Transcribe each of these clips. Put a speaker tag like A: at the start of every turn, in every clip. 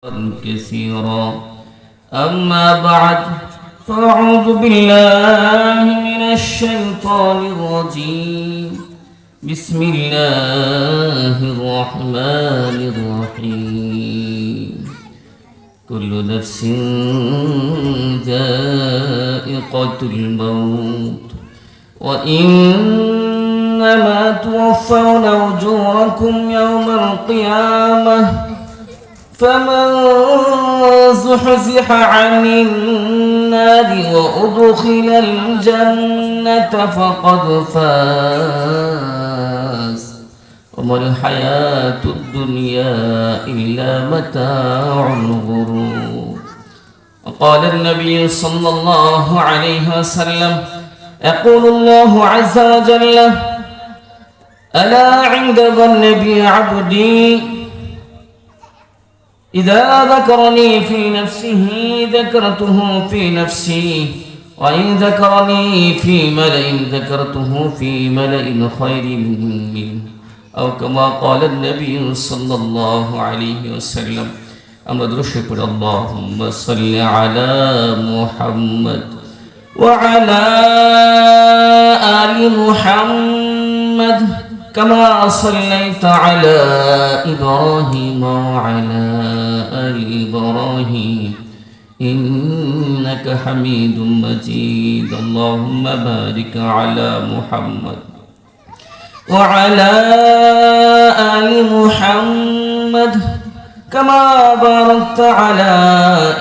A: كثيرا. أما بعد فأعوذ بالله من الشيطان الرجيم. بسم الله الرحمن الرحيم. كل نفس ذائقة الموت وإنما توفون أجوركم يوم القيامة فمن زحزح عن النار وأدخل الجنة فقد فاز وما الحياة الدنيا إلا متاع الغرور. وقال النبي صلى الله عليه وسلم: يقول الله عز وجل: ألا عند ظن بي عبدي إذا ذكرني في نفسه ذكرته في نفسي وإن ذكرني في ملأ ذكرته في ملأ خير منه أو كما قال النبي صلى الله عليه وسلم. আমরা দরুদ পড়ি اللهم صل على محمد وعلى آل محمد كما صليت على إبراهيم وعلى آل إبراهيم إنك حميد مجيد. اللهم بارك على محمد وعلى آل محمد كما باركت على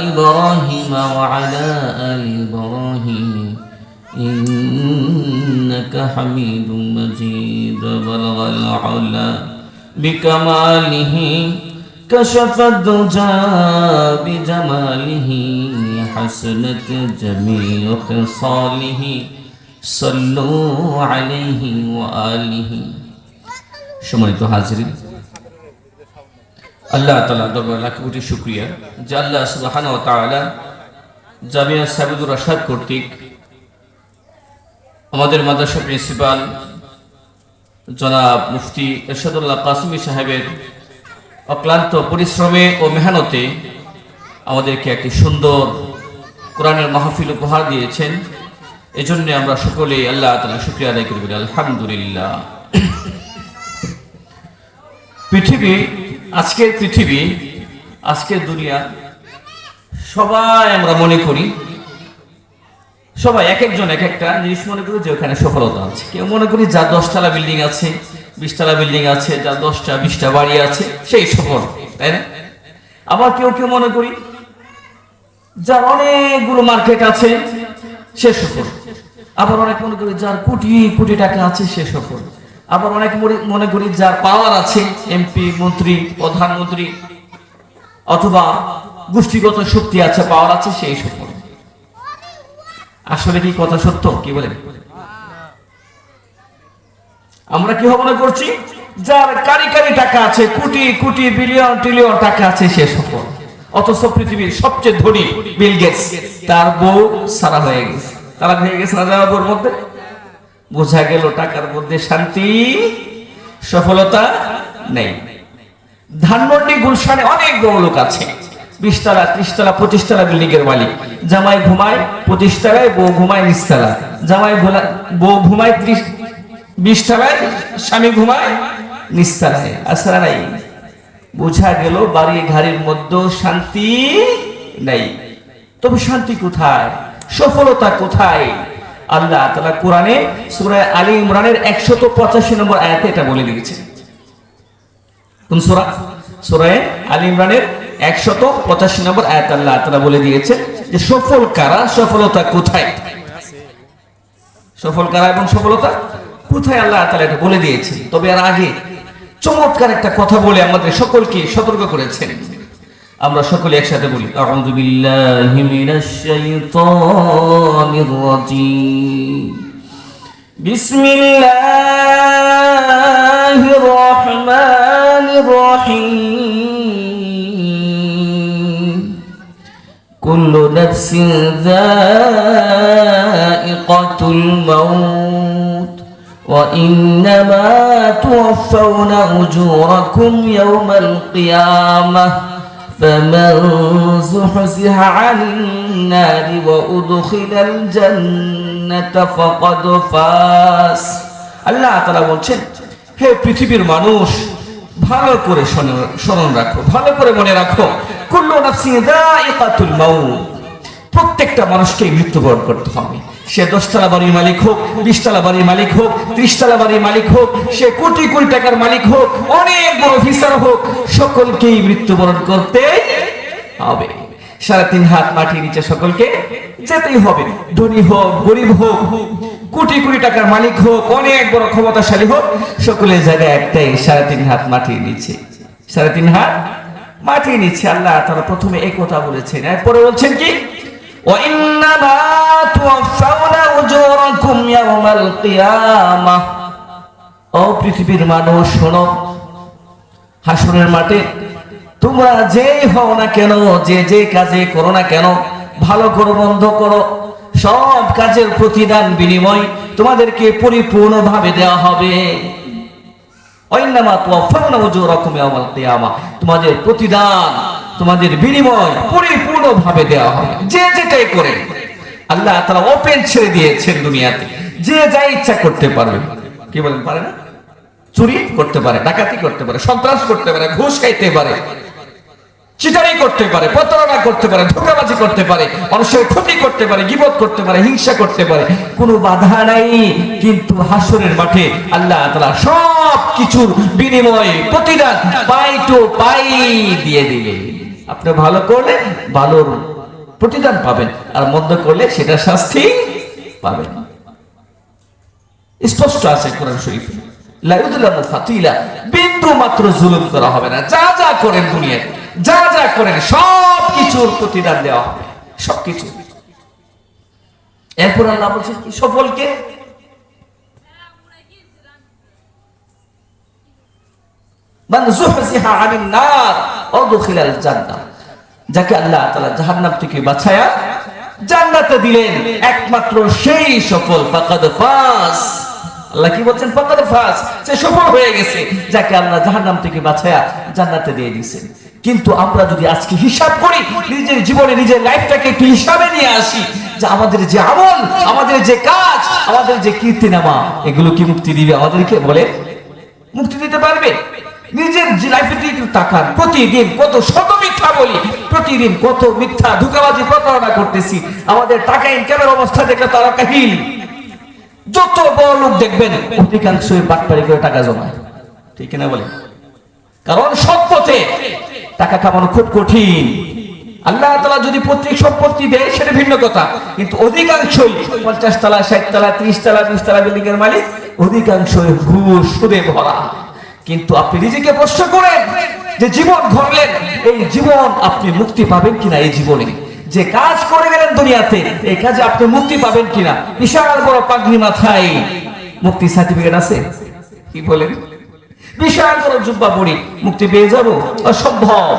A: إبراهيم وعلى آل إبراهيم إنك حميد مجيد. بلغ العلا بكماله كشف الدجى بجماله حسنت جميع خصاله صلوا عليه وآله. সম্মানিত হাজিরিন, আল্লাহ তাআলার দরবারে লাখ কোটি শুকরিয়া যে আল্লাহ সুবহানাহু ওয়া তাআলা জামিয়া সাবিদুর রাশাদ কর্তৃক আমাদের মাদ্রাসা প্রিন্সিপাল জনাব মুফতি এরশাদুল্লাহ কাসিমি সাহেবের অক্লান্ত পরিশ্রমে ও মেহনতে আমাদেরকে একটি সুন্দর কোরআনের মাহফিল উপহার দিয়েছেন। এজন্য আমরা সকলেই আল্লাহ তাআলার শুকরিয়া আদায় করি, আলহামদুলিল্লাহ। পৃথিবী আজকের দুনিয়া সবাই আমরা মনে করি, সবাই এক একজন এক একটা জিনিস মনে করি যে ওখানে সফলতা আছে। কেউ মনে করি যার 10তলা বিল্ডিং আছে, 20তলা বিল্ডিং আছে, যার 10টা 20টা বাড়ি আছে সেই সফল, তাই না? আবার কেউ মনে করি যার অনেকগুলো মার্কেট আছে সে সফল। আবার অনেক মনে করি যার কোটি কোটি টাকা আছে সে সফল। আবার অনেক মনে করি যার পাওয়ার আছে, এমপি, মন্ত্রী, প্রধানমন্ত্রী অথবা গোষ্ঠীগত শক্তি আছে, পাওয়ার আছে, সেই সফল। আসলে কি কথা সত্য? কি বলেন? আমরা কি মনে করছি যার কারি টাকা আছে, কোটি কোটি বিলিয়ন ট্রিলিয়ন টাকা আছে সে সফল। অথচ পৃথিবীর সবচেয়ে ধনী বিল গেটস, তার বউ সারা হয়ে গেছে, তারা হয়ে গেছে রাজাবাবুর মধ্যে। বোঝা গেল টাকার মধ্যে শান্তি, সফলতা নেই। ধানমন্ডি গুলশানে অনেক বড় লোক আছে, 20তলা 30তলা 25তলা বিল্ডিং এর মালিক। জামাই ঘুমায় 25তলায়, বউ ঘুমায় 20তলায়। বউ ঘুমায় 20তলায়, স্বামী ঘুমায় 20তলায়। আসরা নাই। বোঝা গেল বাড়ি ঘরের মধ্যে শান্তি নাই। তবে শান্তি কোথায়? সফলতা কোথায়? আল্লাহ তাআলা কোরআনে সূরা আলী ইমরানের 185 নম্বর আয়াতে এটা বলে দিয়েছে। কোন সূরা? সূরা আলী ইমরানের 185 নম্বর আয়াত আল্লাহ তাআলা বলে দিয়েছে যে সফল কারা, সফলতা কোথায়। সফল কারা এবং সফলতা কোথায় আল্লাহ তাআলা এটা বলে দিয়েছে। তবে এর আগে চমৎকার একটা কথা বলে আমাদের সকলকে সতর্ক করেছেন। আমরা সকলে একসাথে বলি, আউযু বিল্লাহি মিনাশ শাইতানির রাজীম। বিসমিল্লাহির রহমানির রহিম। কুল্লু নাফসিন যায়িকাতুল মাউত وإنما توفون أجوركم يوم القيامة فمن زحزح عن النار وأدخل الجنة فقد فاز। আল্লাহ তাআলা বলছেন, হে পৃথিবীর মানুষ, ভালো করে স্মরণ রাখো, ভালো করে মনে রাখো, কুল্লু নাফসিন যায়িকাতুল মাউত, প্রত্যেকটা মানুষকে মৃত্যুবরণ করতে হবে। সে 10 তলা বাড়ির মালিক হোক, 20 তলা বাড়ির মালিক হোক, 30 তলা বাড়ির মালিক হোক, সে কোটি কোটি টাকার মালিক হোক, অনেক বড় অফিসার হোক, সকলকেই মৃত্যুবরণ করতে হবে। 3.5 হাত মাটির নিচে সকলকে যেতেই হবে। ধনী হোক, গরিব হোক, কোটি কোটি টাকার মালিক হোক, অনেক বড় ক্ষমতাশালী হোক, সকলের জায়গায় একটাই, 3.5 হাত মাটির নিচে। 3.5 হাত মাটির নিচে। আল্লাহ তাআলা প্রথমে এই কথা বলেছেন, এরপরে বলছেন কি, وَإِنَّمَا تُوَفَّوْنَ أُجُورَكُمْ يَوْمَ الْقِيَامَةِ। ও পৃথিবীর মানুষ শোনো, হাসরের মাঠে তোমরা যেই হও না কেন, যে কাজে করো না কেন, ভালো করো মন্দ করো, সব কাজের প্রতিদান বিনিময় তোমাদেরকে পরিপূর্ণভাবে দেওয়া হবে। وَإِنَّمَا تُوَفَّوْنَ أُجُورَكُمْ يَوْمَ الْقِيَامَةِ, তোমাদের প্রতিদান, তোমাদের বিনিময় পরিপূর্ণভাবে দেওয়া হবে, যে যেটাই করে। আল্লাহ তাআলা ওপেন ছেড়ে দিয়েছেন দুনিয়াতে, যে যা ইচ্ছা করতে পারবে। কি বলেন, পারে না? চুরি করতে পারে, ডাকাতি করতে পারে, সন্ত্রাস করতে পারে, ঘুষ খাইতে পারে, চিটারি করতে পারে, প্রতারণা করতে পারে, ধোঁকাবাজি করতে পারে, মানুষের ক্ষতি করতে পারে, গীবত করতে পারে, হিংসা করতে পারে, কোনো বাধা নাই। কিন্তু হাসরের মাঠে আল্লাহ তাআলা সব কিছুর বিনিময়ে প্রতিদান পাই টু পাই দিয়ে দিবে। আপনি ভালো করলে ভালোর প্রতিদান পাবেন, আর মন্দ করলে সেটা শাস্তি পাবেন। স্পষ্ট আছে কোরআন শরীফে, লা ইউযলামু ফাতিলা, বিন্দু মাত্র জুলুম করা হবে না। যা যা করেন দুনিয়ায়, যা যা করেন সব কিছুর প্রতিদান দেওয়া হবে, সবকিছু। এরপর আল্লাহ বলছেন কি, সফলকে মান যুহজিহা আনিন নার ওয়া দুখিলাল জান্নাহ, যাকে আল্লাহ তাআলা জাহান্নাম থেকে বাঁচায়া জান্নাতে দিলেন, একমাত্র সেই সফল। ফাকাদ ফাজ, আল্লাহ কি বলছেন, ফাকাদ ফাজ, সে সফল হয়ে গেছে, যাকে আল্লাহ জাহান্নাম থেকে বাঁচায়া জান্নাতে দিয়ে দিয়েছেন। কিন্তু আমরা যদি আজকে হিসাব করি, নিজের জীবনে নিজের লাইফটাকে একটু হিসাবে নিয়ে আসি, যে আমাদের যে আমল, আমাদের যে কাজ, আমাদের যে কীর্তিনামা, এগুলো কি মুক্তি দিবে আমাদেরকে? বলে মুক্তি দিতে পারবে? নিজের লাইফে একটু তাকান, প্রতিদিন কত শত মিথ্যা বলি, প্রতিদিন কত মিথ্যা ধোঁকাবাজি প্রতারণা করতেছি। আমাদের টাকা ইনকামের অবস্থা দেখলে তারা কাহিল। যত বড় লোক দেখবেন অধিকাংশই বাটপারি করে টাকা জমায়, ঠিক না বলে? কারণ সৎ পথে টাকা কামানো খুব কঠিন। আল্লাহ তাআলা যদি পৈতৃক সম্পত্তি দেয় সেটা ভিন্ন কথা, কিন্তু অধিকাংশই 50 তলা, 60 তলা, 30 তলা, 20 তলা বিল্ডিং এর মালিক, অধিকাংশই ঘুষ সুদে ভরা। কিন্তু আপনি নিজেকে প্রশ্ন করেন, যে জীবন গড়লেন, এই জীবন আপনি মুক্তি পাবেন কিনা? এই জীবনে যে কাজ করে গেলেন দুনিয়াতে, এই কাজে আপনি মুক্তি পাবেন কিনা? বিশাল বড় পাগড়ি মাথায়, মুক্তি সার্টিফিকেট আছে? কি বলেন? বিশাল বড় জুব্বা পরি মুক্তি পেয়ে যাব? অসম্ভব।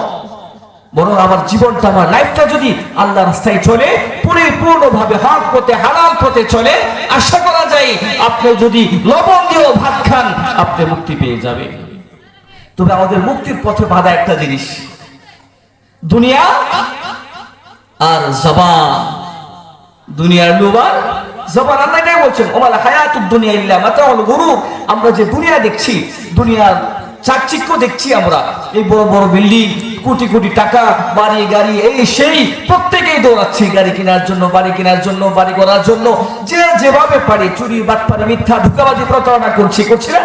A: বরং আমার জীবনটা, আমার লাইফটা যদি আল্লাহর রাস্তায় চলে, পরিপূর্ণভাবে হক পথে, হালাল পথে চলে, আশা করা যায় আপনি যদি লবণ দিয়েও ভাত খান, আপনি মুক্তি পেয়ে যাবেন। তবে আমাদের মুক্তির পথে বাধা একটা জিনিস, দুনিয়া আর জবান। দুনিয়ার লোভার জবান। আল্লাহ এটাই বলছেন, ওমাল হায়াতুদ দুনিয়া ইল্লা মাতাউল গুরুর। আমরা যে দুনিয়া দেখছি, দুনিয়ার চাকচিক্য দেখছি, আমরা এই বড় বড় বিল্ডিং, কোটি কোটি টাকা, বাড়ি গাড়ি, এই সেই, প্রত্যেকেই দৌড়াচ্ছে গাড়ি কেনার জন্য, বাড়ি কেনার জন্য, বাড়ি করার জন্য। যে যেভাবে পারে চুরি, বাটপারি, মিথ্যা, ধোঁকাবাজি, প্রতারণা করছি না?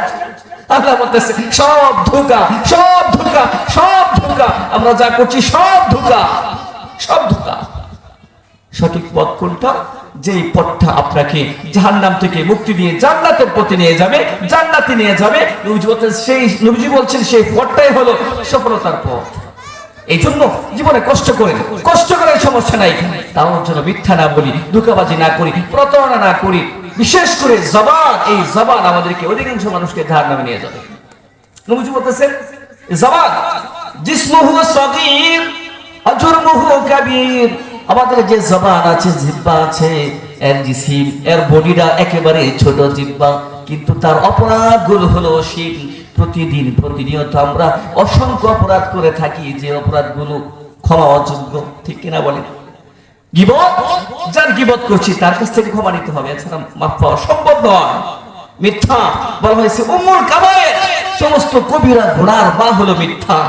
A: আল্লাহ বলতেছে সব ধোঁকা, সব ধোঁকা, সব ধোঁকা। আমরা যা করছি সব ধোঁকা, সব ধোঁকা। সঠিক পথ কোনটা? যেই পথটা আপনাকে জাহান্নাম থেকে মুক্তি দিয়ে জান্নাতের পথে নিয়ে যাবে, জান্নাতে নিয়ে যাবে। নবীজি বলছেন সেই পথটাই হলো সফলতার পথ। এই জন্য জীবনে কষ্ট করেন, কষ্ট করার সমস্যা নাই, তাও যেন মিথ্যা না বলি, ধোঁকাবাজি না করি, প্রতারণা না করি। বিশেষ করে জবান, এই জবান আমাদেরকে অধিকাংশ মানুষকে জাহান্নামে নিয়ে যাবে। নবীজি বলতেছেন জবান জিসমুহু সগীর আজরমুহু কাবীর। আমাদের যে জবান আছে, জিহ্বা আছে, এর জিসিম, এর বডিটা একেবারে ছোট জিহ্বা, কিন্তু তার অপরাধগুলো হলো অসীম। প্রতিদিন প্রতিনিয়ত আমরা অসংখ্য অপরাধ করে থাকি, যে অপরাধগুলো ক্ষমা অযোগ্য, ঠিক কিনা বলেন? গীবত, যার গীবত করছি তার কাছ থেকে ক্ষমা নিতে হবে, এছাড়া মাফ পাওয়া সম্ভব নয়। মিথ্যা বলা হয়েছে উম্মুল কাবায়ের, সমস্ত কবিরা গুনার মা হলো মিথ্যা।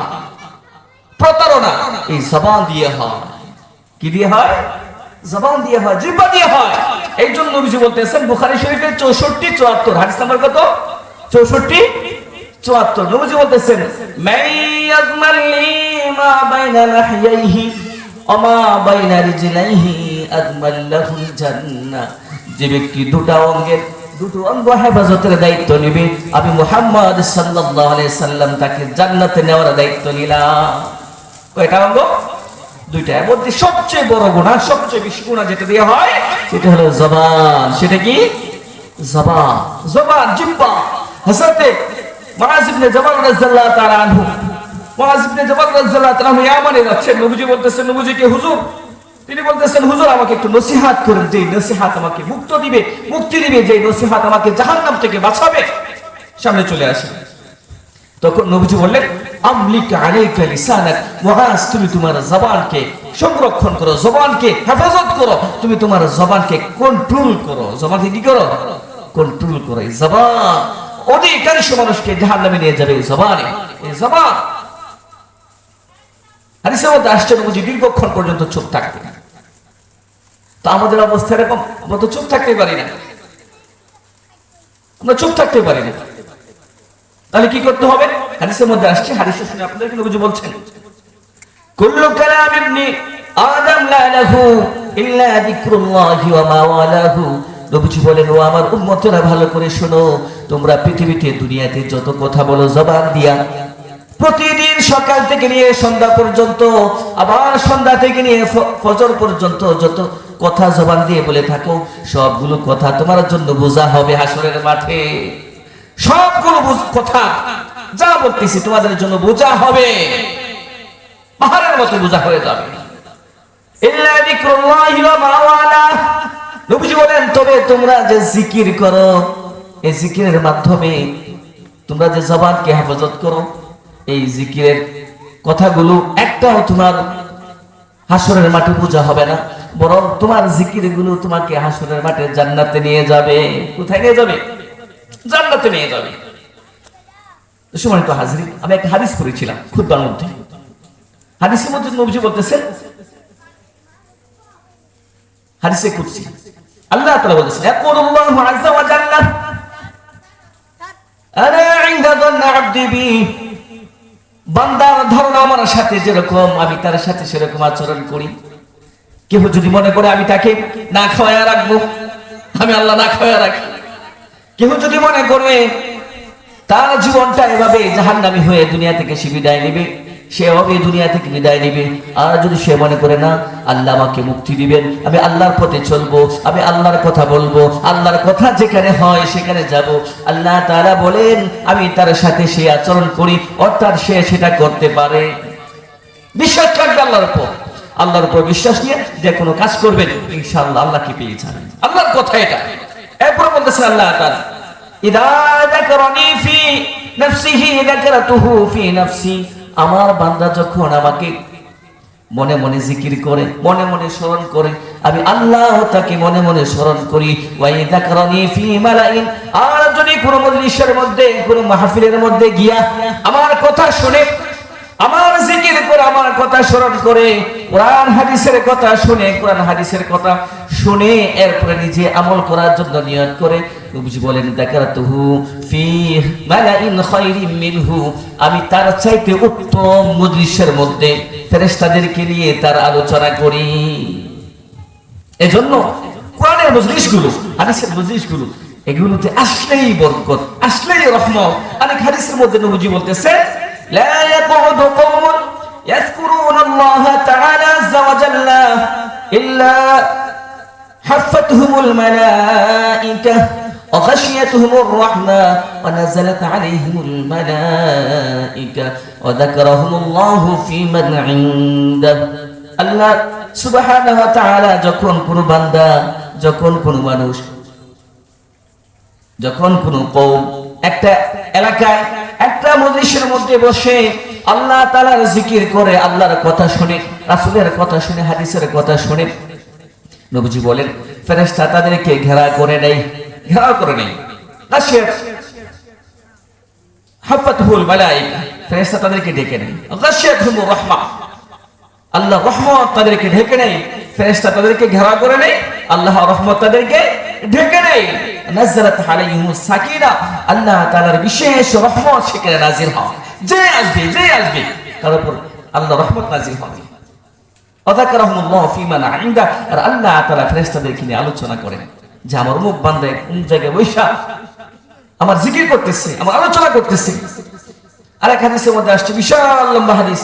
A: প্রতারণা এই জবান দিয়ে হয়। কি দিয়ে হয়? জবান দিয়ে হয়, জিহ্বা দিয়ে হয়। এই জন্য নবীজি বলতেছেন বুখারী শরীফের 64-74 হাদিস নাম্বার কত? 64-74 নবীজি বলতেছেন মাইয়াজমালি মা বাইনা লাহইহি ওয়া মা বাইনা রিজলাইহি আজমাল্লাহুল জান্নাহ। যে ব্যক্তি দুটো অঙ্গ হেফাজতের দায়িত্ব নেবে, আমি মুহাম্মদ সাল্লাল্লাহু আলাইহি সাল্লাম তাকে জান্নাতে নেওয়ার দায়িত্ব নিলাম। কয়টা অঙ্গ? দুইটা। এর মধ্যে সবচেয়ে বড় গুনাহ, সবচেয়ে বেশি গুনাহ যেটা দিয়ে হয় সেটা হলো জবান। সেটা কি? জবান, জবান, জিহ্বা। হযরতে মুআয ইবনে জাবাল রাদিয়াল্লাহু তাআলা আনহু, মুআয ইবনে জাবাল রাদিয়াল্লাহু তাআলা ইয়ামানে যাচ্ছেন। নবীজি বলতেছেন, নবীজিকে হুজুর, তিনি বলতেছেন হুজুর আমাকে একটু নসিহত করেন, যে নসিহত আমাকে মুক্তি দিবে, যে নসিহত আমাকে জাহান্নাম থেকে বাঁচাবে। সামনে চলে আসেন। তখন নবীজি বললেন আমলিক আলাইকা লিসানাক, মুআয তুমি তোমার জবানকে সংরক্ষণ করো, জবানকে হেফাজত করো, তুমি তোমার জবানকে কন্ট্রোল করো। জবানকে কি করো? কন্ট্রোল করো। এই জবান অধিকাংশ মানুষকে জাহান্নামে নিয়ে যাবে। এই জবানে, এই জবান। হাদিসের মধ্যে আসছে নবীজি দীর্ঘক্ষণ পর্যন্ত চুপ থাকতেন। তো আমাদের অবস্থা এরকম, আমরা তো চুপ থাকতে পারি না, আমরা চুপ থাকতে পারি না। তাহলে কি করতে হবে? হাদিসের মধ্যে আসছে, হাদিস শুনে আপনাদেরকে নবীজি বলছেন কুল্লু কালাম ইবনি আদম লা লাহু ইল্লা যিকরুল্লাহি ওয়া মা ওয়ালাহু। নবীজি বলেন ও আমার উম্মতেরা ভালো করে শোনো, তোমরা পৃথিবীতে দুনিয়াতে যত কথা বলো জবান দিয়া, প্রতিদিন সকাল থেকে নিয়ে সন্ধ্যা পর্যন্ত, আবার সন্ধ্যা থেকে নিয়ে ফজর পর্যন্ত যত কথা জবান দিয়ে বলে থাকো, সবগুলো কথা তোমার জন্য বোঝা হবে হাসরের মাঠে। সবগুলো কথা যা বলতেছি তোমাদের জন্য বোঝা হবে, পাহাড়ের মতো বোঝা হয়ে যাবে। ইল্লা যিকরুল্লাহি ওয়া মা ওয়ালা। নবীজি বলেন তবে তোমরা যে জিকির করো, এই জিকিরের মাধ্যমে তোমরা যে জবানকে হেফাজত করো, এই জিকিরের কথাগুলো একটাও তোমার হাসরের মাঠে বোঝা হবে না, বরং তোমার জিকিরগুলো তোমাকে হাসরের মাঠে জান্নাতে নিয়ে যাবে। কোথায় নিয়ে যাবে? জান্নাতে নিয়ে যাবে। সম্মানিত হাজরিন, আমি একটা হাদিস পড়েছিলাম খুতবার মধ্যে। হাদিসের মধ্যে নবীজি বলতেছেন, হাদিসে কুদসি আল্লাহ তাআলা বলেছেন ইয়াকুলুল্লাহু আযজা ওয়া জাল্লা আনা ইনদা যান্না আবদি বি। বান্দার ধারণা আমার সাথে যেরকম, আমি তার সাথে সেরকম আচরণ করি। কেউ যদি মনে করে আমি তাকে না খাওয়ায়া রাখবো, আমি আল্লাহ না খাওয়ায়া রাখি। কেউ যদি মনে করে তার জীবনটা এভাবে জাহান্নামী হয়ে দুনিয়া থেকে সে বিদায় নেবে, সে হবে দুনিয়া থেকে বিদায় নেবে। আর যদি সে মনে করে না আল্লাহ আমাকে মুক্তি দিবেন, আমি আল্লাহর পথে চলবো, আমি আল্লাহর কথা বলবো, আল্লাহর কথা যেখানে হয় সেখানে যাব, আল্লাহ তাআলা বলেন আমি তার সাথে সে আচরণ করি, অর্থাৎ সে সেটা করতে পারে। বিশ্বাস রাখবে আল্লাহর উপর, আল্লাহর উপর বিশ্বাস নিয়ে যে কোনো কাজ করবেন ইনশাআল্লাহ আল্লাহকে পেয়ে যাবেন। আল্লাহর কথা এটা। এরপর বলতেছেন আল্লাহ তাআলা ইদা যাকারানি ফি নাফসিহি যাকারাতুহু ফি নাফসি। আমার বান্দা যখন আমাকে মনে মনে জিকির করে, মনে মনে স্মরণ করে, আমি আল্লাহ তাকে মনে মনে স্মরণ করি। ওয়া যাকারানি ফি মালাইন। আর যদি কোনো মজলিসের মধ্যে, কোনো মাহফিলের মধ্যে গিয়া আমার কথা শুনে, আমার জিকির করে, আমার কথা স্মরণ করে, কোরআন হাদিসের কথা শুনে, কোরআন হাদিসের কথা শুনে এরপরে নিজে আমল করার জন্য নিয়ত করে, নবীজি বলেন যাকারাতুহু ফি মালাইন খায়রিন মিনহু। আমি তার চাইতে উত্তম মজলিসের মধ্যে ফেরেশতাদেরকে নিয়ে তার আলোচনা করি। এজন্য কোরআনের মজলিসগুলো, হাদিসের মজলিসগুলো, এগুলোতে আসলেই বরকত, আসলেই রহমত। অনেক হাদিসের মধ্যে নবীজি বলতেছেন لا يقعد قوم يذكرون الله تعالى عز وجل إلا حفتهم الملائكة وغشيتهم الرحمة ونزلت عليهم الملائكة وذكرهم الله في من عنده। আল্লাহ সুবহানাহু ওয়া তাআলা যখন কোন বান্দা, যখন কোন মানুষ, যখন কোন কওম একটা এলাকায় একটা মজলিসের মধ্যে বসে আল্লাহ তাআলার জিকির করে, আল্লাহর কথা শুনে, রাসূলের কথা শুনে, হাদিসের কথা শুনে, নবীজি বলেন ফেরেশতা তাদেরকে ঘেরাও করে নেয়। গাশিয়াত হাফাতুল মালায়েকা, ফেরেশতা তাদেরকে ডেকে নেয়। গাশিয়াতুহুর রাহমাহ, আল্লাহ রহমত তাদেরকে ঢেকে নেয়। ফেরেশতা তাদেরকে ঘেরাও করে নেয়, আল্লাহ রহমত তাদেরকে ঢেকে নেয়। নাযালাত আলাইহিমুস সাকিনা, আল্লাহ তাআলার বিশেষ রহমত সেখানে নাজিল হয়। যে আসবে তার উপর আল্লাহ রহমত নাজিল হবে। ওয়াযাকারাহুমুল্লাহ ফীমান ইনদা, আর আল্লাহ তাআলা ফেরেশতাদেরকে নিয়ে আলোচনা করেন যে আমার অমুক বান্দা কোন জায়গায় বৈশা আমার জিকির করতেছে, আমার আলোচনা করতেছে। আরেক হাদিসের মধ্যে আসছে, বিশাল লম্বা হাদিস,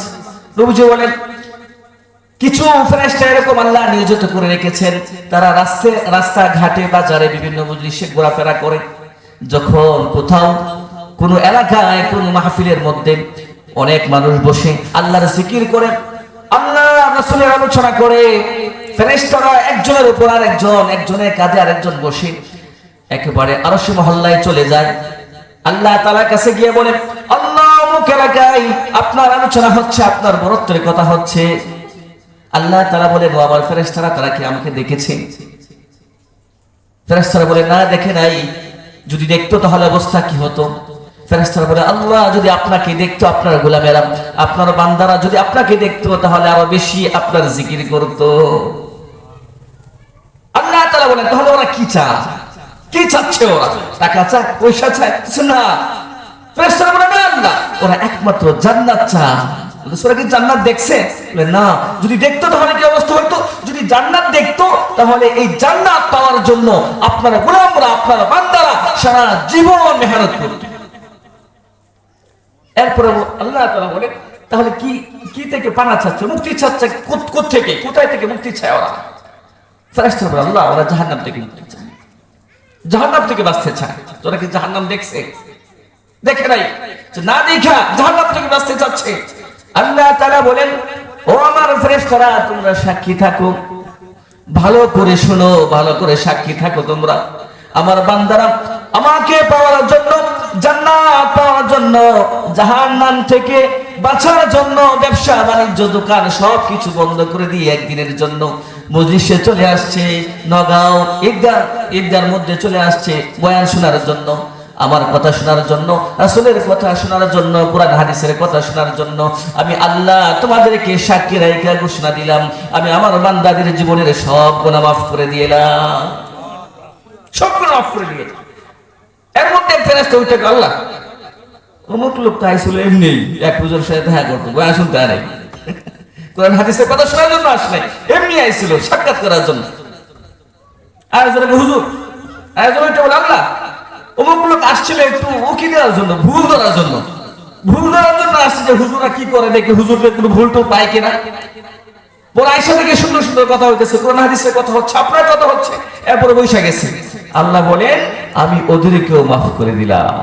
A: নবীজি বলেন কিছু ফেরেশতা এরকম আল্লাহ নিয়োজিত করে রেখেছেন, তারা রাস্তা ঘাটে বাজারে বিভিন্ন মজলিসে ঘোরাফেরা করে। যখন কোথাও কোনো এলাকায় কোনো মাহফিলের মধ্যে অনেক মানুষ বসে আল্লাহর জিকির করে, আল্লাহ রাসূলের আলোচনা করে, ফেরেশতারা একজনের উপর আরেকজন, একজনের কাঁধে আরেকজন বসে একেবারে আরশ মহল্লায় চলে যায়। আল্লাহ তাআলার কাছে গিয়ে বলে, আল্লাহ অমুক এলাকায় আপনার আলোচনা হচ্ছে, আপনার বরত্বের কথা হচ্ছে। আল্লাহ তাআলা বলে, ও আমার ফেরেশতারা, তারা কি আমাকে দেখেছে? ফেরেশতারা বলে, না দেখে নাই। যদি দেখতো তাহলে অবস্থা কি হতো? ফেরেশতারা বলে, আল্লাহ যদি আপনাকে দেখতো, আপনার গোলামেরা, আপনার বান্দারা যদি আপনাকে দেখতো তাহলে আরো বেশি আপনার জিকির করতো। আল্লাহ তাআলা বলেন, তাহলে ওরা কি চায়? কি চাচ্ছে ওরা? টাকা চায়, পয়সা চায়? কিছু না। ফেরেশতারা বলে, না আল্লাহ, ওরা একমাত্র জান্নাত চায়। ওরা কি জান্নাত দেখছে? বলে না। যদি দেখতো তাহলে কি অবস্থা হতো? যদি জান্নাত দেখতো তাহলে এই জান্নাত পাওয়ার জন্য আপনার গোলামরা, আপনার বান্দারা সারা জীবন মেহনত করতো। এরপরে আল্লাহ তাআলা বলে, তাহলে কি থেকে পানা চাচ্ছে, মুক্তি চাচ্ছে? কোত্থেকে, কোথায় থেকে মুক্তি চায় ওরা? ফেরেশতারা বলে, আল্লাহ ওরা জাহান্নাম থেকে মুক্তি চায়, জাহান্নাম থেকে বাঁচতে চায়। তোরা কি জাহান্নাম দেখছে? দেখে নাই। না দেখা জাহান্নাম থেকে বাঁচতে চাচ্ছে। আল্লাহ তাআলা বলেন, ও আমার ফেরেশতারা, তোমরা সাক্ষী থাকো, ভালো করে শোনো, ভালো করে সাক্ষী থাকো। তোমরা আমার বান্দারা আমাকে পাওয়ার জন্য, জান্নাত পাওয়ার জন্য, জাহান্নাম থেকে বাঁচার জন্য ব্যবসা বাণিজ্য, দোকান সবকিছু বন্ধ করে দিয়ে একদিনের জন্য মজলিসে চলে আসছে, নগাঁও ঈদগার মধ্যে চলে আসছে বয়ান শোনার জন্য, আমার কথা শোনার জন্য, রাসূলের কথা শোনার জন্য, কুরআন হাদিসের কথা শোনার জন্য। আমি আল্লাহ তোমাদেরকে সাক্ষী রাইখা ঘোষণা দিলাম, আমি আমার বান্দাদের জীবনের সব গুনাহ মাফ করে দিলাম, সব গুনাহ মাফ করে দিলাম। এর মধ্যে ফেরেশতা উঠে গেল, আল্লাহ অমুক লোক আইছিল এমনি এক হুজুর সাথে দেখা করতে, বয়ান শুনতে আরে কুরআন হাদিসের কথা শোনার জন্য আসলে এমনি আইছিল সাক্ষাৎ করার জন্য। আর হুজুর উঠে বলে, আল্লাহ অমুক লোক আসছিল একটু উকি দেওয়ার জন্য, ভুল ধরার জন্য আসছে যে হুজুরা কি করে, দেখে হুজুরের কোনো ভুল টুল পায় কিনা। পরে আয়েশা থেকে সুন্দর সুন্দর কথা হইতেছে, কোরআন হাদিসের কথা হচ্ছে, আপনার কথা হচ্ছে, এরপরে বৈশা গেছে। আল্লাহ বলেন, আমি ওদেরকেও মাফ করে দিলাম।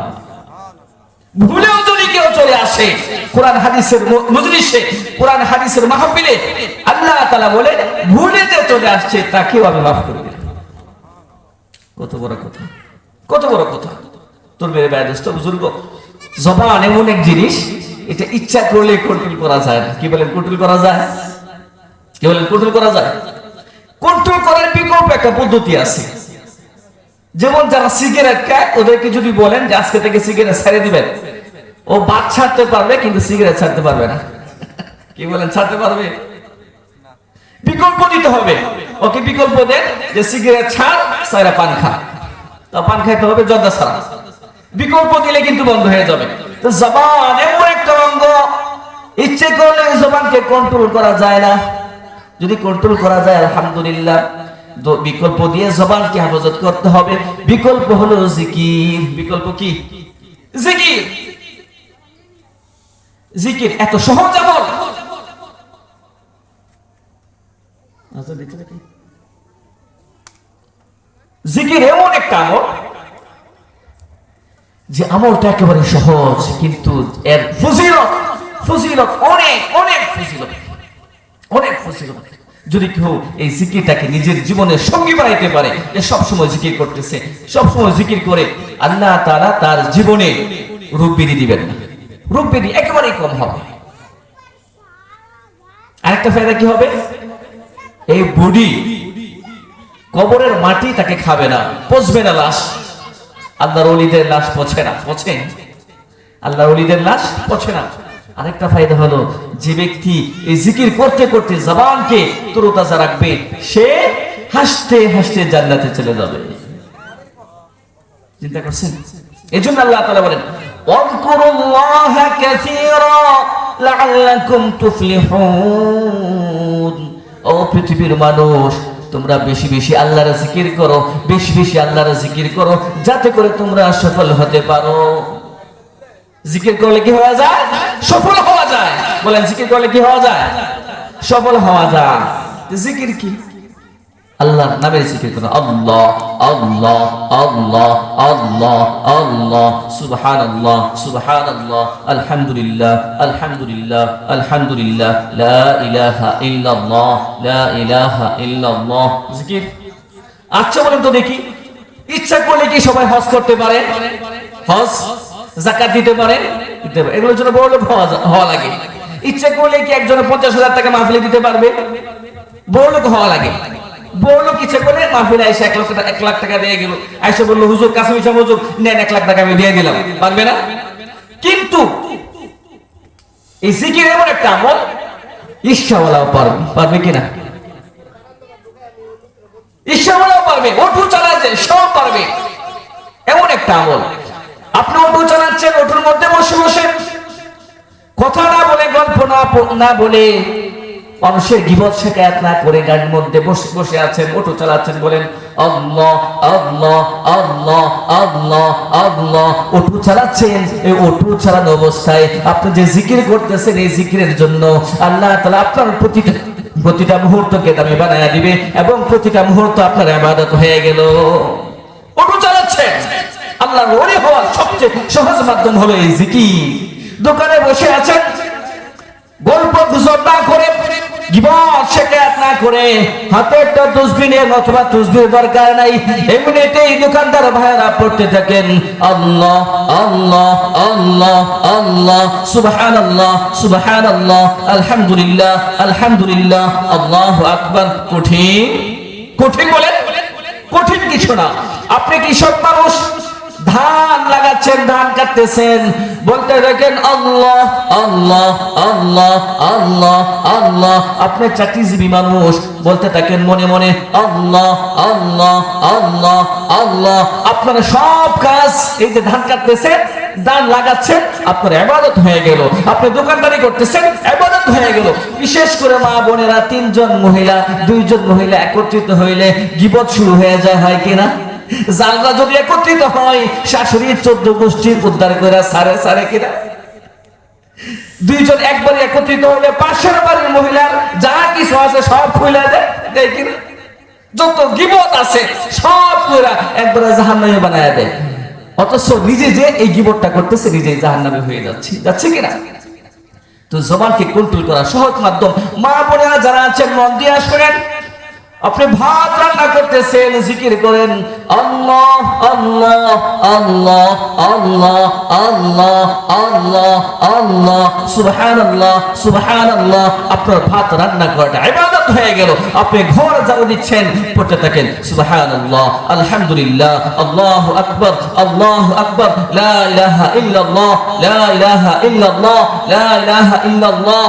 A: ভুলেও যদি কেউ চলে আসে কোরআন হাদিসের মজলিসে, কোরআন হাদিসের মাহফিলে, আল্লাহ তাআলা বলেন ভুলে যে চলে আসছে তাকেও আমি মাফ করে দিলাম। কত বড় কথা, কত বড় কথা। তোর মেরে ব্যয়দস্ত বুজুর্গ, জবান এমন এক জিনিস, এটা ইচ্ছা করলে কন্ট্রোল করা যায় না। কি বলেন কন্ট্রোল করা যায়? কি বলেন কন্ট্রোল করা যায়? কন্ট্রোল করার বিকল্প একটা পদ্ধতি আছে। যেমন যারা সিগারেট খায়, ওদেরকে যদি বলেন যে আজকে থেকে সিগারেট ছেড়ে দিবেন, ও ভাত ছাড়তে পারবে কিন্তু সিগারেট ছাড়তে পারবে না। কি বলেন, ছাড়তে পারবে? বিকল্প দিতে হবে। ওকে বিকল্প দেন যে সিগারেট ছাড়, সারা পান খা। তা পান খাইতে হবে জর্দা ছাড়া। বিকল্প দিলে কিন্তু বন্ধ হয়ে যাবে। তো জবান এমন একটা অঙ্গ, ইচ্ছে করলে জবানকে কন্ট্রোল করা যায় না। যদি কন্ট্রোল করা যায় আলহামদুলিল্লাহ। বিকল্প দিয়ে জবানকে হেফাজত করতে হবে। বিকল্প হলো জিকির। বিকল্প কি? জিকির। জিকির এত সহজ আমল। জিকির এমন একটা আমল যে আমলটা একেবারে সহজ, কিন্তু এর ফজিলত অনেক অনেক ফজিলত, অনেক ফজিলত। যদি কেউ এই জিকিরটাকে নিজের জীবনের সঙ্গী বানাইতে পারে, যে সবসময় জিকির করতেছে, সবসময় জিকির করে, আল্লাহ তাআলা তার জীবনে রূপ বৃদ্ধি দিবেন না। রূপ বৃদ্ধি একেবারেই কম হবে। আরেকটা ফায়দা কি হবে, এই বুড়ি কবরের মাটি তাকে খাবে না, পচবে না লাশ। আল্লাহর ওলিদের লাশ পচে না, পচে আল্লাহর ওলিদের লাশ পচে না। আরেকটা ফায়দা হলো, যে ব্যক্তি এই জিকির করতে করতে জবানকে তরতাজা রাখবে, সে হাসতে হাসতে জান্নাতে চলে যাবে। চিন্তা করছেন? এজন্য আল্লাহ তাআলা বলেন, ওয়াযকুরুল্লাহা কাসীরা লাআল্লাকুম তুফলিহুন। ও পৃথিবীর মানুষ, তোমরা বেশি বেশি আল্লাহর জিকির করো, বেশি বেশি আল্লাহর জিকির করো, যাতে করে তোমরা সফল হতে পারো। জিকির করলে কি হওয়া যায়? সফল হওয়া যায়। বলেন, জিকির করলে কি হওয়া যায়? সফল হওয়া যায়। জিকির কি? আল্লাহর নামের জিকির করো। আল্লাহ আল্লাহ আল্লাহ আল্লাহ আল্লাহ, সুবহানাল্লাহ সুবহানাল্লাহ, আলহামদুলিল্লাহ আলহামদুলিল্লাহ আলহামদুলিল্লাহ, লা ইলাহা ইল্লাল্লাহ লা ইলাহা ইল্লাল্লাহ। জিকির। আচ্ছা বলেন তো দেখি, ইচ্ছা করলে কি সবাই হজ করতে পারে? হজ যাকাত দিতে পারে? দিতে পারে। এগুলোর জন্য বড় লোক হওয়া লাগে। ইচ্ছা করলে কি একজনে 50,000 টাকা মাহফিলে দিতে পারবে? বড় লোক হওয়া লাগে। বড় লোক ইচ্ছা করে মাহফিলে এসে 1 লাখ টাকা দিয়ে গেল, আইসা বললো, হুজুর কাসেম ইসলাম হুজুর নেন 1 লাখ টাকা আমি দিয়ে দিলাম, পারবে না? কিন্তু এই জিকির এমন একটা আমল, ইচ্ছাওয়ালাও পারবে। পারবে কিনা? ইচ্ছাওয়ালাও পারবে, অটো চালাতে সব পারবে, এমন একটা আমল। আপনি অটো চালাচ্ছেন, অটোর মধ্যে বসে বসে কথা না বলে, গল্প না বলে, মানুষের গীবত শিকায়াত না করে গাড়ির মধ্যে বসে বসে আছেন, অটো চালাচ্ছেন, বলেন আল্লাহ আল্লাহ আল্লাহ আল্লাহ আল্লাহ। অটো চালাচ্ছেন, এই অটো চালানো অবস্থায় আপনি যে জিকির করতেছেন, এই জিকিরের জন্য আল্লাহ তাআলা আপনার প্রতিটা মুহূর্তকে দামি বানায়া দিবে, এবং প্রতিটা মুহূর্ত আপনার ইবাদত হয়ে গেল। অটো চালাচ্ছেন, আল্লাহর ওলি হওয়ার সবচেয়ে সহজ মাধ্যম হলো এই জিকির। দোকানে বসে আছেন, গল্প গুজব না করে, গীবত শিকায়াত না করে, হাতে একটা তাসবিহ অথবা তাসবিহ দরকার নাই, এমনিতেই দোকানদার ভাইরা পড়তে থাকেন আল্লাহ আল্লাহ আল্লাহ আল্লাহ, সুবহানাল্লাহ সুবহানাল্লাহ, আলহামদুলিল্লাহ আলহামদুলিল্লাহ, আল্লাহু আকবার। কঠিন? কঠিন বলেন? কঠিন কিছু না। আপনি কৃষক মানুষ, ধান লাগাচ্ছেন, ধান কাটতেছেন, বলতে থাকেন আল্লাহ আল্লাহ আল্লাহ আল্লাহ আল্লাহ। আপনি চাকরিজীবী মানুষ, বলতে থাকেন মনে মনে আল্লাহ আল্লাহ আল্লাহ আল্লাহ। আপনার সব কাজ, এই যে ধান কাটতেছেন, ধান লাগাচ্ছেন, আপনার ইবাদত হয়ে গেল। আপনি দোকানদারি করতেছেন, ইবাদত হয়ে গেল। বিশেষ করে মা বোনেরা, 3 জন মহিলা, 2 জন মহিলা একত্রিত হইলে গীবত শুরু হয়ে যায়, হয় কিনা? জালরা যদি একত্রিত হয়, শাশুড়ি 14 গোষ্ঠীর উদ্ধার করে সারে সারে কিনা? 2 জন একবারে একত্রিত হলে পাশের বাড়ির মহিলার যা কিছু আছে সব খুলে দেয় কিনা? যত গীবত আছে সব পুরা একবারে জাহান্নামে বানায় দেয়। অথচ নিজে যে এই গীবতটা করতেছে, নিজেই জাহান্নামে হয়ে যাচ্ছে কিনা? তো জবানকে কন্ট্রোল করা সহজ মাধ্যম। মা বোনেরা যারা আছেন, মন দিয়ে শুনেন। আপনি ভাত রান্না করতেছেন, জিকির করেন আল্লাহ আল্লাহ আল্লাহ আল্লাহ আল্লাহ আল্লাহ আল্লাহ, সুবহানাল্লাহ সুবহানাল্লাহ। আপনার ভাত রান্না করাটা ইবাদত হয়ে গেল। আপনি ঘর ঝাড়ু দিচ্ছেন, পড়তে থাকেন সুবহানাল্লাহ আলহামদুলিল্লাহ আল্লাহু আকবার আল্লাহু আকবার, লা ইলাহা ইল্লাল্লাহ লা ইলাহা ইল্লাল্লাহ লা ইলাহা ইল্লাল্লাহ।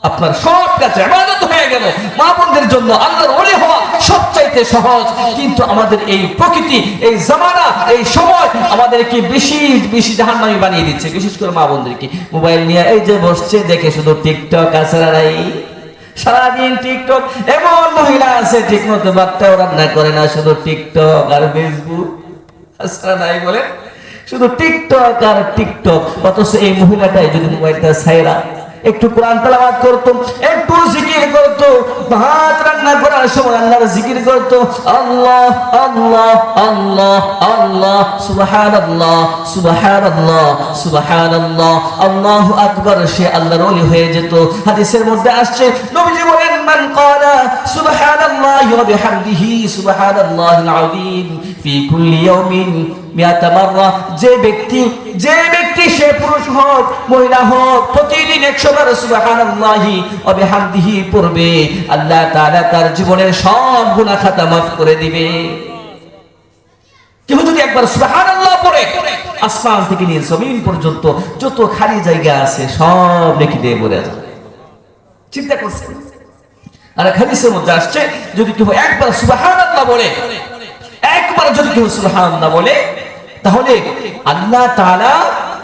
A: আপনার সব কাছে ইবাদত হয়ে গেল। মা বোনদের জন্য আল্লাহর ওলি হওয়া সবচাইতে সহজ, কিন্তু আমাদের এই প্রকৃতি, এই জামানা, এই সময় আমাদেরকে বেশি বেশি জাহান্নামী বানিয়ে দিচ্ছে। বিশেষ করে মা বোনদেরকে মোবাইল নিয়ে এই যে বসছে, দেখে শুধু টিকটক আছে নাই, সারাদিন টিকটক। এমন মহিলা আছে ঠিক মতো ভাতটাও রান্না করে না, শুধু টিকটক আর ফেসবুক আছে নাই, বলে শুধু টিকটক আর টিকটক। অথচ এই মহিলাটাই যদি মোবাইলটা ছাইরা একটু কোরআন তেলাওয়াত করতো, একটু জিকির করতো, ভাত রান্না করার সময় আল্লাহর জিকির করতো আল্লাহ আল্লাহ আল্লাহ আল্লাহ, সুবহানাল্লাহ সুবহানাল্লাহ সুবহানাল্লাহ, আল্লাহু আকবার, সে আল্লাহর ওলি হয়ে যেত। হাদিসের মধ্যে আসছে, নবীজি বলেন মান ক্বালা সুবহানাল্লাহি ওয়া বিহামদিহি সুবহানাল্লাহিল আযীম ফি কুল্লি ইয়াউমিন মিয়াতা মাররা। যে ব্যক্তি সে পুরুষ হোক মহিলা হোক প্রতিদিন 100 বার সুবহানাল্লাহি ওয়া বিহামদিহি পড়বে, আল্লাহ তাআলা তার জীবনের সব গুনাহ খাতা মাফ করে দিবে। কেউ যদি একবার সুবহানাল্লাহ পড়ে আসমান থেকে নিয়ে জমিন পর্যন্ত যত খালি জায়গা আছে সব নেকি দিয়ে ভরে যাবে। চিন্তা করছেন? আর হাদিসের মধ্যে আসছে যদি কেউ একবার সুবহানাল্লাহ বলে, একবার যদি কেউ সুবহানাল্লাহ বলে, তাহলে আল্লাহ তাআলা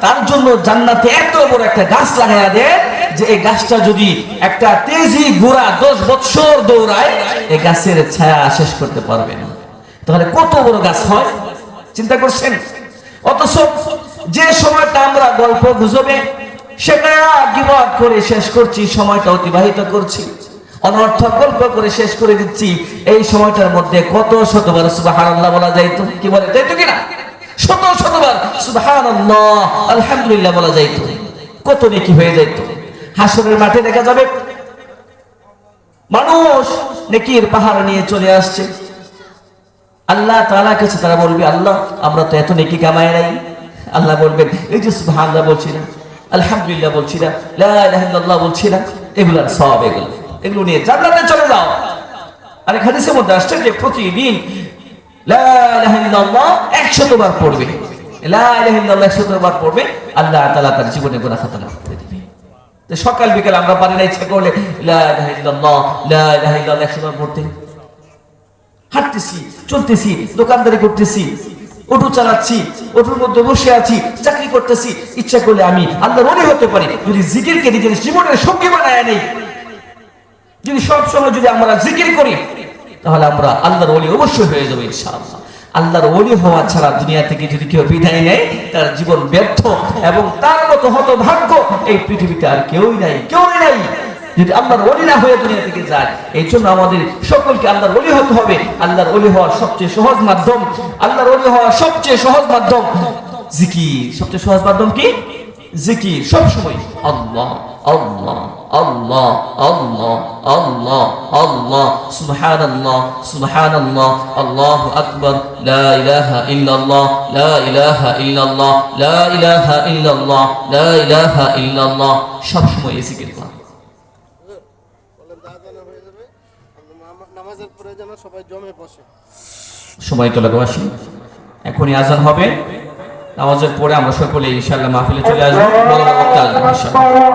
A: তার জন্য জান্নাতে এত বড় একটা গাছ লাগায়া দেন যে এই গাছটা যদি একটা তেজি ঘোড়া 10 বছর দৌড়ায় এই গাছের ছায়া শেষ করতে পারবে না। তাহলে কত বড় গাছ হয় চিন্তা করছেন? অথচ যে সময়টা আমরা গল্প গুজবে সেটা গীবত করে শেষ করছি, সময়টা অতিবাহিত করছি, অনর্থক গল্প করে শেষ করে দিচ্ছি, এই সময়টার মধ্যে কত শতবার সুবহানাল্লাহ বলা যাইতো, কি বলে যাইতো কিনা? শতবার সুবহানাল্লাহ আলহামদুলিল্লাহ বলা যাইতো, কত নেকি হয়ে যাইতো। হাসরের মাঠে দেখা যাবে মানুষ নেকির পাহাড় নিয়ে চলে আসছে, আল্লাহ তাআলার কাছে তারা বলবে আল্লাহ আমরা তো এত নেকি কামাই নাই। আল্লাহ বলবেন এই যে সুবহানাল্লাহ বলছি না, আলহামদুলিল্লাহ বলছি না, লা ইলাহা ইল্লাল্লাহ বলছি না, এগুলোর সব এগুলো নিয়ে জান্নাতে চলে যাও। আর হাদিসের মধ্যে আসছে যে প্রতিদিন লা ইলাহা ইল্লাল্লাহ 100 বার পড়বে, লা ইলাহা ইল্লাল্লাহ 100 বার পড়বে, আল্লাহ তাআলা তার জীবনের গুনাহ খাতা মাফ করে দিবে। তো সকাল বিকাল আমরা পারি না ইচ্ছা করলে লা ইলাহা ইল্লাল্লাহ 100 বার পড়তে? হাঁটতেছি, চলতেছি, দোকানদারি করতেছি, অটো চালাচ্ছি, অটোর মধ্যে বসে আছি, চাকরি করতেছি, ইচ্ছা করলে আমি আল্লাহর ওলি হতে পারি যদি জিকিরকে নিজের জীবনের সঙ্গী বানায় নেই। যদি সব সময় যদি আমরা জিকির করি তাহলে আমরা আল্লাহর ওলি অবশ্যই হয়ে যাবো ইনশাআল্লাহ। আল্লাহর ওলি হওয়া ছাড়া দুনিয়া থেকে যদি কেউ বিদায় নেয় তার জীবন ব্যর্থ, এবং তার মতো হতভাগ্য এই পৃথিবীতে আর কেউই নাই যদি আল্লাহর ওলি না হয়ে দুনিয়া থেকে যায়। এই জন্য আমাদের সকলকে আল্লাহর ওলি হতে হবে। আল্লাহর ওলি হওয়ার সবচেয়ে সহজ মাধ্যম, জিকির। সবচেয়ে সহজ মাধ্যম কি? জিকির। সব সময় আল্লাহ আল্লাহ আল্লাহ আল্লাহ আল্লাহ আল্লাহ, সুবহানাল্লাহ সুবহানাল্লাহ, আল্লাহু আকবার, লা ইলাহা ইল্লাল্লাহ লা ইলাহা ইল্লাল্লাহ লা ইলাহা ইল্লাল্লাহ লা ইলাহা ইল্লাল্লাহ, সব সময় এই জিকির করা।
B: নামাজের পরে যেন সবাই জমে বসে,
A: সময় তো লাগাসি, এখনই আজান হবে, নামাজের পরে আমরা সকলে ইনশাআল্লাহ মাহফিলে চলে আসবো। ইনশাআল্লাহ।